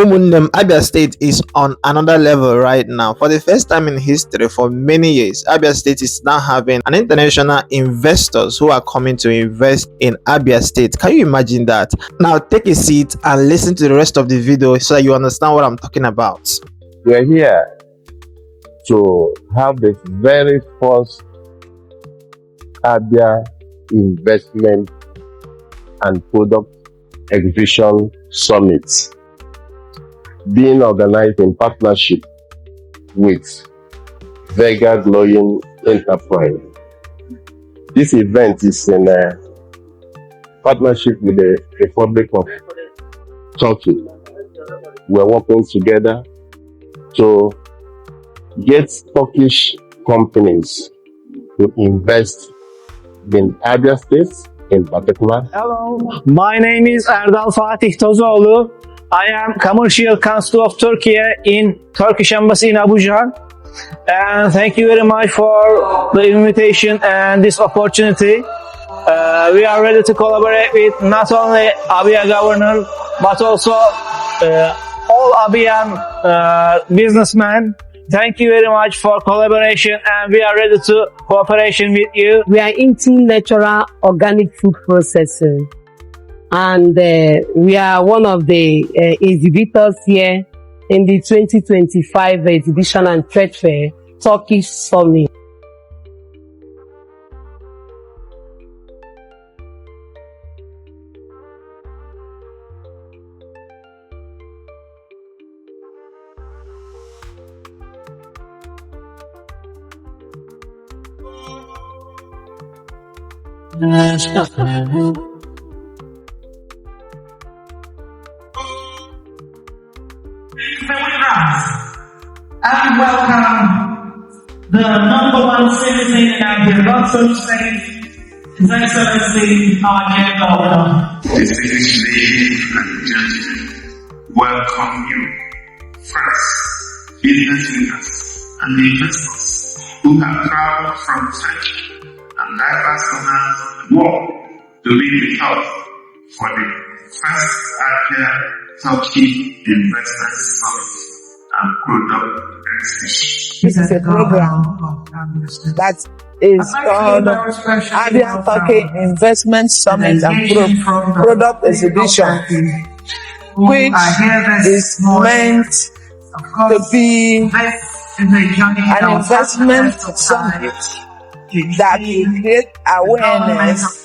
Umunnem, Abia State is on another level right now. For the first time in history, for many years, Abia State is now having an international investors who are coming to invest in Abia State. Can you imagine that? Now take a seat and listen to the rest of the video so that you understand what I'm talking about. We are here to have the very first Abia Investment and Product Exhibition Summit, being organized in partnership with Vega Glowing Enterprise. This event is in partnership with the Republic of Turkey. We're working together to get Turkish companies to invest in Abia State in particular. Hello, my name is Erdal Fatih Tozoğlu. I am Commercial Council of Turkey in Turkish Embassy in Abuja. And thank you very much for the invitation and this opportunity. We are ready to collaborate with not only Abia governor, but also all Abian businessmen. Thank you very much for collaboration, and we are ready to cooperation with you. We are into natural organic food processing, and we are one of the exhibitors here in the 2025 Exhibition and Trade Fair Turkish Summit. And welcome the #1 citizen in Abia State, His Excellency, our dear Governor. Distinguished ladies and gentlemen, welcome you, friends, business leaders, and investors who have traveled from Turkey and diverse corners of the world to be with us for the first Abia Turkey Investment Summit and Product Exhibition. This is a program that is called Abia Turkey Investment Summit and Product Exhibition, which is meant to be an investment summit that will create awareness